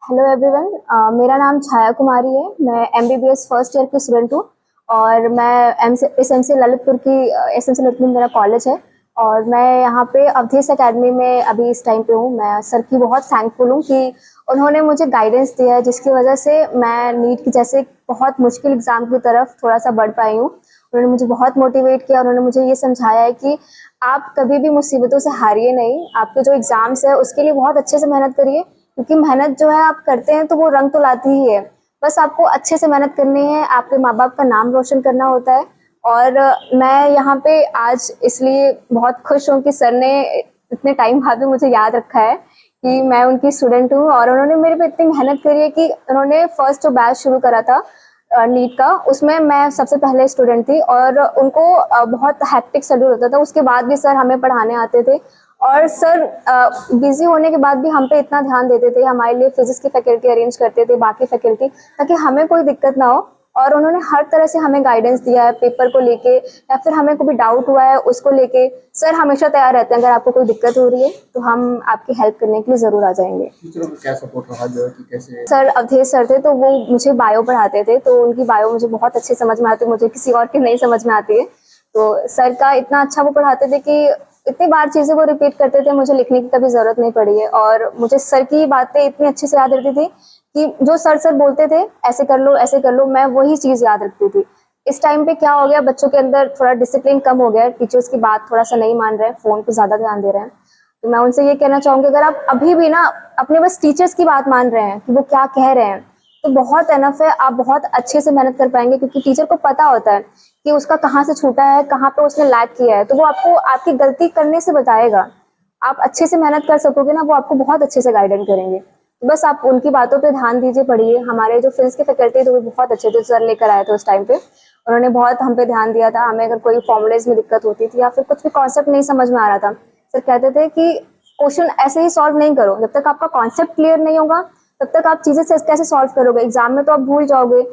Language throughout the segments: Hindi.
Hello everyone. मेरा नाम छाया कुमारी है। मैं एमबीबीएस फर्स्ट ईयर की स्टूडेंट हूँ और मैं एसएमसी ललितपुर की एसएमसी ललितपुर मेरा कॉलेज है और मैं यहाँ पे अवधेश एकेडमी में अभी इस टाइम पे हूँ। मैं सर की बहुत थैंकफुल हूँ कि उन्होंने मुझे गाइडेंस दिया है, जिसकी वजह से मैं नीट की जैसे बहुत मुश्किल एग्जाम की तरफ थोड़ा सा बढ़ पाई हूँ। उन्होंने मुझे बहुत मोटिवेट किया। उन्होंने मुझे ये समझाया है कि आप कभी भी मुसीबतों से हारिए नहीं, आपके जो एग्जाम्स है उसके लिए बहुत अच्छे से मेहनत करिए, क्योंकि मेहनत जो है आप करते हैं तो वो रंग तो लाती ही है। बस आपको अच्छे से मेहनत करनी है, आपके माँ बाप का नाम रोशन करना होता है। और मैं यहाँ पे आज इसलिए बहुत खुश हूँ कि सर ने इतने टाइम बाद भी मुझे याद रखा है कि मैं उनकी स्टूडेंट हूँ और उन्होंने मेरे पे इतनी मेहनत करी है कि उन्होंने फर्स्ट जो बैच शुरू करा था नीट का, उसमें मैं सबसे पहले स्टूडेंट थी और उनको बहुत हैक्टिक शेड्यूल होता था। उसके बाद भी सर हमें पढ़ाने आते थे और सर बिजी होने के बाद भी हम पे इतना ध्यान देते थे, हमारे लिए फिजिक्स की फैकल्टी अरेंज करते थे, बाकी फैकल्टी, ताकि हमें कोई दिक्कत ना हो। और उन्होंने हर तरह से हमें गाइडेंस दिया है पेपर को लेके, या फिर हमें कोई डाउट हुआ है उसको लेके। सर हमेशा तैयार रहते हैं, अगर आपको कोई दिक्कत हो रही है तो हम आपकी हेल्प करने के लिए जरूर आ जाएंगे। टीचरों को क्या सपोर्ट रहा जो है कि कैसे? सर अवधेश सर थे, तो वो मुझे बायो पढ़ाते थे, तो उनकी बायो मुझे बहुत अच्छे समझ में आती, मुझे किसी और की नहीं समझ में आती है। तो सर का इतना अच्छा वो पढ़ाते थे कि इतनी बार चीज़ें को रिपीट करते थे, मुझे लिखने की कभी ज़रूरत नहीं पड़ी है। और मुझे सर की बातें इतनी अच्छे से याद रहती थी कि जो सर बोलते थे ऐसे कर लो ऐसे कर लो, मैं वही चीज़ याद रखती थी। इस टाइम पे क्या हो गया, बच्चों के अंदर थोड़ा डिसिप्लिन कम हो गया है, टीचर्स की बात थोड़ा सा नहीं मान रहे हैं, फ़ोन पे ज़्यादा ध्यान दे रहे हैं। तो मैं उनसे ये कहना चाहूँगी, अगर आप अभी भी ना अपने बस टीचर्स की बात मान रहे हैं कि वो क्या कह रहे हैं, तो बहुत एनफ है, आप बहुत अच्छे से मेहनत कर पाएंगे, क्योंकि टीचर को पता होता है कि उसका कहाँ से छूटा है, कहाँ पे उसने लैग किया है, तो वो आपको आपकी गलती करने से बताएगा। आप अच्छे से मेहनत कर सकोगे ना, वो आपको बहुत अच्छे से गाइडेंस करेंगे। तो बस आप उनकी बातों पे ध्यान दीजिए, पढ़िए। हमारे जो फिजिक्स के फैकल्टी थे वो बहुत अच्छे थे, सर लेकर आए थे उस टाइम पे, उन्होंने बहुत हम पे ध्यान दिया था। हमें अगर कोई फॉर्मूलेज में दिक्कत होती थी या फिर कुछ भी कॉन्सेप्ट नहीं समझ में आ रहा था, सर कहते थे कि क्वेश्चन ऐसे ही सॉल्व नहीं करो, जब तक आपका कॉन्सेप्ट क्लियर नहीं होगा तब तक आप चीजें कैसे सॉल्व करोगे, एग्जाम में तो आप भूल जाओगे।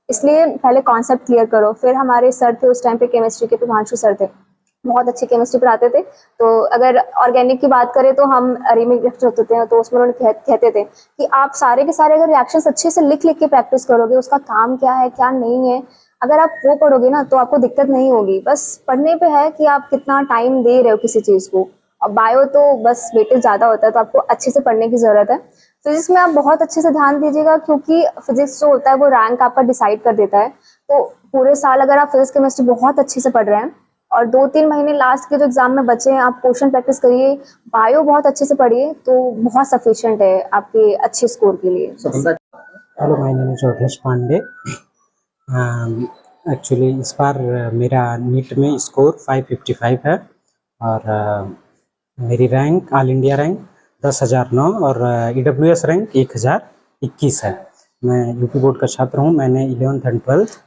इसलिए पहले कॉन्सेप्ट क्लियर करो। फिर हमारे सर थे उस टाइम पे केमिस्ट्री के, प्रभांशु सर थे, बहुत अच्छी केमिस्ट्री पढ़ाते थे। तो अगर ऑर्गेनिक की बात करें तो हम रिमिक रिएक्शन होते हैं, तो उसमें उन्होंने कहते थे कि आप सारे के सारे अगर रिएक्शंस अच्छे से लिख लिख के प्रैक्टिस करोगे, उसका काम क्या है क्या नहीं है, अगर आप वो पढ़ोगे ना तो आपको दिक्कत नहीं होगी। बस पढ़ने पे है कि आप कितना टाइम दे रहे हो किसी चीज़ को। और बायो तो बस वेटेज ज़्यादा होता है, तो आपको अच्छे से पढ़ने की ज़रूरत है। फिजिक्स में आप बहुत अच्छे से ध्यान दीजिएगा, क्योंकि फिजिक्स जो होता है वो रैंक आपका डिसाइड कर देता है। तो पूरे साल अगर आप फिजिक्स केमिस्ट्री बहुत अच्छे से पढ़ रहे हैं और 2-3 महीने लास्ट के जो एग्जाम में बचे हैं, आप क्वेश्चन प्रैक्टिस करिए, बायो बहुत अच्छे से पढ़िए, तो बहुत सफिशिएंट है आपके अच्छे स्कोर के लिए। सफलता। Hello, my name is Avdhesh Pandey. Actually इस बार मेरा नीट में स्कोर 555 है और मेरी रैंक ऑल इंडिया रैंक 10,009 और EWS रैंक 1021 है। मैं यूपी बोर्ड का छात्र हूँ। मैंने 11th and 12th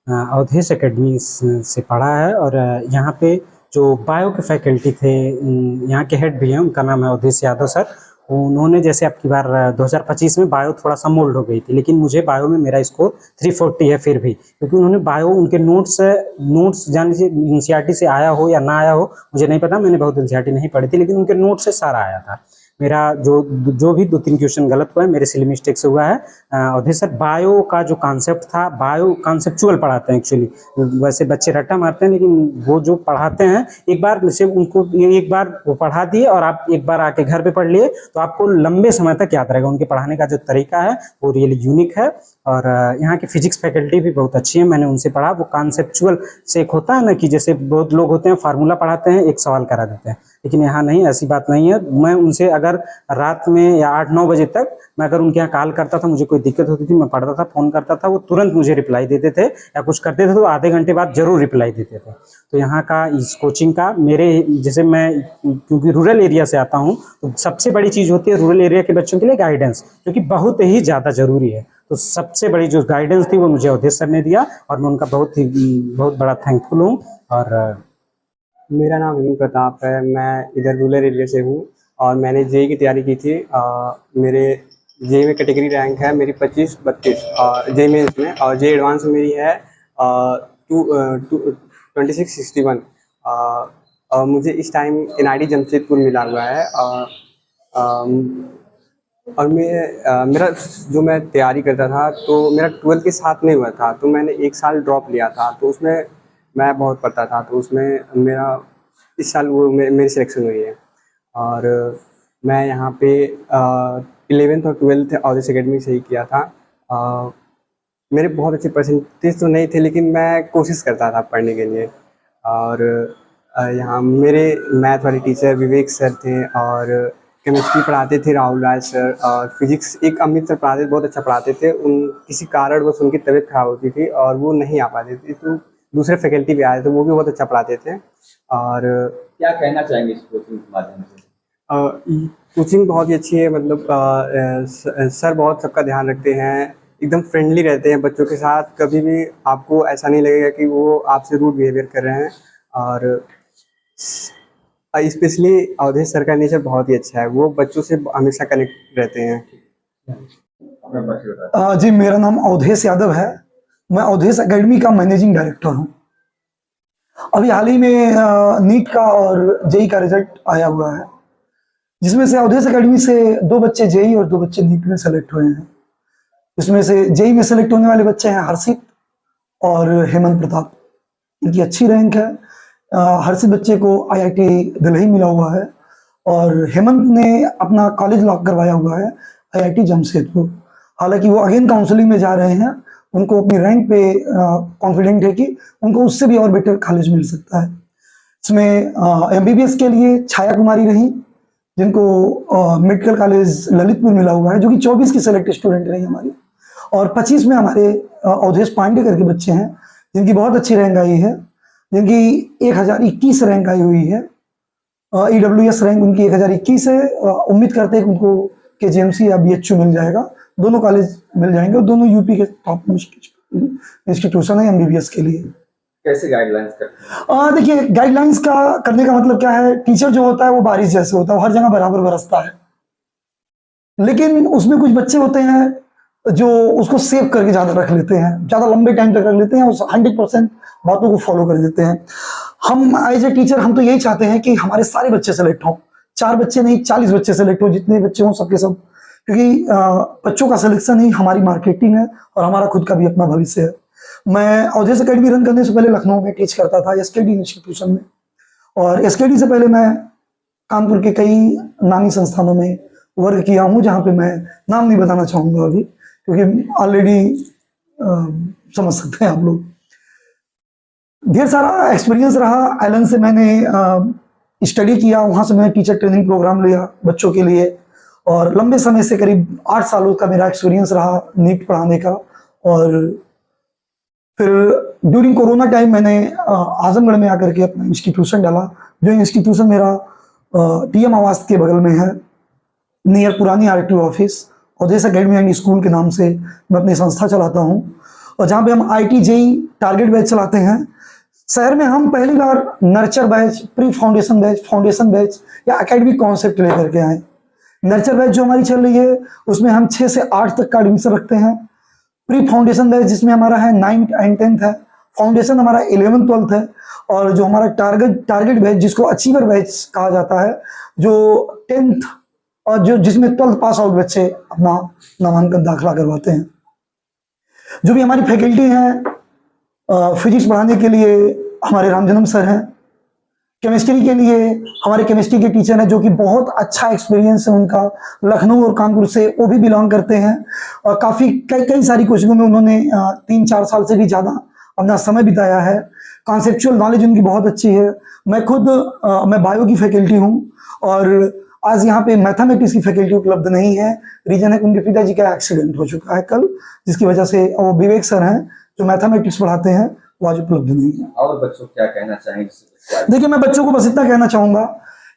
Awadhesh academy से पढ़ा है और यहाँ पे जो बायो के फैकल्टी थे, यहाँ के हेड भी हैं, उनका नाम है अवधेश यादव सर। उन्होंने जैसे आपकी बार 2025 में बायो थोड़ा सा मोल्ड हो गई थी, लेकिन मुझे बायो में मेरा स्कोर 340 है फिर भी, क्योंकि उन्होंने बायो उनके नोट्स जान लीजिए एनसीईआरटी से आया हो या ना आया हो मुझे नहीं पता, मैंने बहुत एनसीईआरटी नहीं पढ़ी थी, लेकिन उनके नोट से सारा आया था। मेरा जो भी 2-3 क्वेश्चन गलत हुआ है मेरे सिली मिस्टेक से हुआ है। अवधेश सर बायो का जो कॉन्सेप्ट था, बायो कॉन्सेप्चुअल पढ़ाते हैं एक्चुअली। वैसे बच्चे रट्टा मारते हैं, लेकिन वो जो पढ़ाते हैं एक बार जैसे उनको एक बार वो पढ़ा दिए और आप एक बार आके घर पे पढ़ लिए तो आपको लंबे समय तक याद रहेगा। उनके पढ़ाने का जो तरीका है वो रियली यूनिक है और यहाँ की फिजिक्स फैकल्टी भी बहुत अच्छी है। मैंने उनसे पढ़ा, वो कॉन्सेप्चुअल से एक होता है ना कि जैसे बहुत लोग होते हैं फार्मूला पढ़ाते हैं, एक सवाल करा देते हैं, लेकिन यहाँ नहीं, ऐसी बात नहीं है। मैं उनसे अगर रात में या 8-9 बजे तक मैं अगर उनके यहाँ कॉल करता था, मुझे कोई दिक्कत होती थी, मैं पढ़ता था, फोन करता था, वो तुरंत मुझे रिप्लाई देते थे, या कुछ करते थे तो आधे घंटे बाद जरूर रिप्लाई देते थे। तो यहाँ का इस कोचिंग का मेरे जैसे मैं क्योंकि रूरल एरिया से आता हूँ, तो सबसे बड़ी चीज़ होती है रूरल एरिया के बच्चों के लिए गाइडेंस, जो कि बहुत ही ज़्यादा जरूरी है। तो सबसे बड़ी जो गाइडेंस थी वो मुझे अवधेश सर ने दिया और मैं उनका बहुत बड़ा थैंकफुल हूँ। और मेरा नाम हेमंत प्रताप है। मैं इधर रूरल एरिया से हूँ और मैंने जेई की तैयारी की थी। मेरे जेई में कैटेगरी रैंक है मेरी 25-32 और जेई मेंस में, और जेई एडवांस में मेरी है 2661। और मुझे इस टाइम NIT जमशेदपुर मिला हुआ है। और मेरा जो मैं तैयारी करता था तो मेरा 12th के साथ नहीं हुआ था, तो मैंने 1 साल ड्रॉप लिया था, तो उसमें मैं बहुत पढ़ता था, तो उसमें मेरा इस साल वो मेरी सिलेक्शन हुई है। और मैं यहाँ पे 11th और 12th ऑदेश अकेडमी से ही किया था। मेरे बहुत अच्छे परसेंटेज तो नहीं थे, लेकिन मैं कोशिश करता था पढ़ने के लिए। और यहाँ मेरे मैथ वाले टीचर विवेक सर थे, और केमिस्ट्री पढ़ाते थे राहुल राज सर, और फिजिक्स एक अमित सर पढ़ाते थे, बहुत अच्छा पढ़ाते थे। उन किसी कारणवश उनकी तबीयत खराब होती थी और वो नहीं आ पाते थे, तो दूसरे फैकल्टी भी आए थे, वो भी बहुत अच्छा पढ़ाते थे। और क्या कहना चाहेंगे इस कोचिंग के माध्यम से? कोचिंग बहुत ही अच्छी है, मतलब सर बहुत सबका ध्यान रखते हैं, एकदम फ्रेंडली रहते हैं बच्चों के साथ। कभी भी आपको ऐसा नहीं लगेगा कि वो आपसे रूड बिहेवियर कर रहे हैं। और स्पेशली अवधेश सर का नेचर बहुत ही अच्छा है, वो बच्चों से हमेशा कनेक्ट रहते हैं। अपना परिचय बताएं। जी, मेरा नाम अवधेश यादव है। मैं अवधेश एकेडमी का मैनेजिंग डायरेक्टर हूँ। अभी हाल ही में नीट का और जेई का रिजल्ट आया हुआ है, जिसमें से अवधेश एकेडमी से 2 बच्चे जेई और 2 बच्चे नीट में सेलेक्ट हुए हैं। इसमें से जेई में सेलेक्ट होने वाले बच्चे हैं हर्षित और हेमंत प्रताप। इनकी अच्छी रैंक है। हर्षित बच्चे को IIT दिल्ली मिला हुआ है, और हेमंत ने अपना कॉलेज लॉक करवाया हुआ है IIT जमशेदपुर। हालांकि वो अगेन काउंसलिंग में जा रहे हैं, उनको अपनी रैंक पे कॉन्फिडेंट है कि उनको उससे भी और बेटर कॉलेज मिल सकता है। इसमें MBBS के लिए छाया कुमारी रही, जिनको मेडिकल कॉलेज ललितपुर मिला हुआ है, जो कि 24 की सेलेक्ट स्टूडेंट रही हमारी। और 25 में हमारे अवधेश पांडे करके बच्चे हैं, जिनकी बहुत अच्छी रैंक आई है, जिनकी 1021 रैंक आई हुई है। EWS रैंक उनकी 1021 है। उम्मीद करते हैं कि उनको KGMC या BHU मिल जाएगा, दोनों कॉलेज मिल जाएंगे, और दोनों यूपी के टॉप इंस्टीट्यूशन है MBBS के लिए। कैसे गाइडलाइंस करते हैं? देखिए, गाइडलाइंस का करने का मतलब क्या है, टीचर जो होता है वो बारिश जैसे होता है, हर जगह बराबर बरसता है, लेकिन उसमें कुछ बच्चे होते हैं जो उसको सेव करके ज्यादा रख लेते हैं, ज्यादा लंबे टाइम तक रख लेते हैं, उस 100% बातों को फॉलो कर देते हैं। हम एज ए टीचर हम तो यही चाहते हैं कि हमारे सारे बच्चे सेलेक्ट हों, 4 बच्चे नहीं 40 बच्चे सेलेक्ट हो, जितने बच्चे हों सबके सब, क्योंकि बच्चों का सिलेक्शन ही हमारी मार्केटिंग है और हमारा खुद का भी अपना भविष्य है। मैं अवधेश एकेडमी रन करने से पहले लखनऊ में टीच करता था SKD इंस्टीट्यूशन में, और SKD से पहले मैं कानपुर के कई नामी संस्थानों में वर्क किया हूँ, जहाँ पे मैं नाम नहीं बताना चाहूँगा अभी, क्योंकि ऑलरेडी समझ सकते हैं आप लोग। ढेर सारा एक्सपीरियंस रहा। एलन से मैंने स्टडी किया, वहाँ से मैंने टीचर ट्रेनिंग प्रोग्राम लिया बच्चों के लिए, और लंबे समय से करीब 8 सालों का मेरा एक्सपीरियंस रहा नीट पढ़ाने का। और फिर ड्यूरिंग कोरोना टाइम मैंने आजमगढ़ में आकर के अपना इंस्टीट्यूशन डाला, जो इंस्टीट्यूशन मेरा TM आवास के बगल में है, नियर पुरानी RTO office. Avdhesh academy and school के नाम से मैं अपनी संस्था चलाता हूँ, और जहाँ पे हम IT JEE टारगेट बैच चलाते हैं। शहर में हम पहली बार nurture batch, pre foundation batch, foundation batch या एकेडमिक कॉन्सेप्ट लेकर के आए। नर्चर बैच जो हमारी चल रही है उसमें हम 6 से 8 तक का एडमिशन रखते हैं। प्री फाउंडेशन बैच जिसमें हमारा है 9th एंड 10th है, फाउंडेशन हमारा 11th 12th है, और जो हमारा टारगेट बैच जिसको अचीवर बैच कहा जाता है, जो 10th और जो जिसमें 12th पास आउट बच्चे अपना नामांकन दाखिला करवाते हैं। जो भी हमारी फैकल्टी हैं, फिजिक्स पढ़ाने के लिए हमारे रामजन्म सर हैं, केमिस्ट्री के लिए हमारे केमिस्ट्री के टीचर हैं, जो कि बहुत अच्छा एक्सपीरियंस है उनका, लखनऊ और कानपुर से वो भी बिलोंग करते हैं, और काफ़ी कई सारी कोचिंगों में उन्होंने 3-4 साल से भी ज़्यादा अपना समय बिताया है। कॉन्सेप्चुअल नॉलेज उनकी बहुत अच्छी है। मैं खुद मैं बायो की फैकल्टी हूँ, और आज यहाँ पे मैथमेटिक्स की फैकल्टी उपलब्ध नहीं है। रीजन है उनके पिताजी का एक्सीडेंट हो चुका है कल, जिसकी वजह से वो विवेक सर हैं जो मैथमेटिक्स पढ़ाते हैं, वो आज उपलब्ध नहीं है। और बच्चों क्या कहना चाहेंगे? देखिए, मैं बच्चों को बस इतना कहना चाहूंगा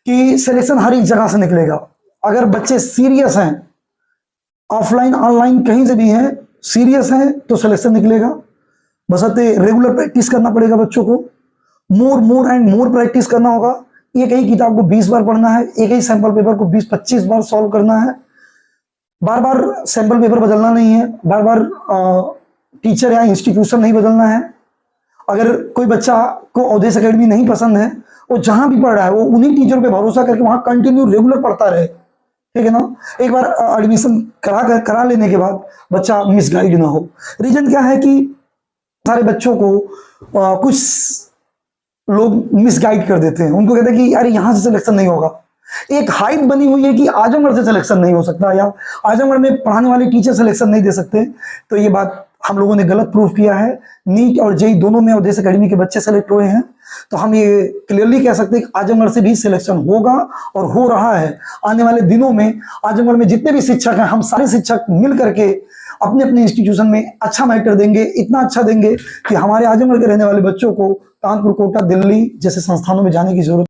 कि सिलेक्शन हर एक जगह से निकलेगा। अगर बच्चे सीरियस हैं, ऑफलाइन ऑनलाइन कहीं से भी हैं, सीरियस हैं तो सिलेक्शन निकलेगा। बशर्ते रेगुलर प्रैक्टिस करना पड़ेगा बच्चों को, मोर एंड मोर प्रैक्टिस करना होगा। एक ही किताब को 20 बार पढ़ना है, एक ही सैंपल पेपर को 20-25 बार सॉल्व करना है। बार बार सैंपल पेपर बदलना नहीं है, बार बार टीचर या इंस्टीट्यूशन नहीं बदलना है। अगर कोई बच्चा को अवधेश एकेडमी नहीं पसंद है, वो जहां भी पढ़ रहा है वो उन्हीं टीचर पे भरोसा करके वहां कंटिन्यू रेगुलर पढ़ता रहे, ठीक है ना। एक बार एडमिशन करा लेने के बाद बच्चा मिसगाइड ना हो। रीजन क्या है कि सारे बच्चों को कुछ लोग मिसगाइड कर देते हैं, उनको कहते हैं कि अरे यहाँ से सिलेक्शन नहीं होगा। एक हाइप बनी हुई है कि आजमगढ़ से सिलेक्शन नहीं हो सकता या आजमगढ़ में पढ़ाने वाले टीचर सिलेक्शन नहीं दे सकते। तो ये बात हम लोगों ने गलत प्रूफ किया है। नीट और जेई दोनों में अवधेश एकेडमी के बच्चे सेलेक्ट हुए हैं, तो हम ये क्लियरली कह सकते हैं कि आजमगढ़ से भी सिलेक्शन होगा और हो रहा है। आने वाले दिनों में आजमगढ़ में जितने भी शिक्षक हैं, हम सारे शिक्षक मिल करके अपने अपने इंस्टीट्यूशन में अच्छा मैटर देंगे, इतना अच्छा देंगे कि हमारे आजमगढ़ के रहने वाले बच्चों को कानपुर, कोटा, दिल्ली जैसे संस्थानों में जाने की जरूरत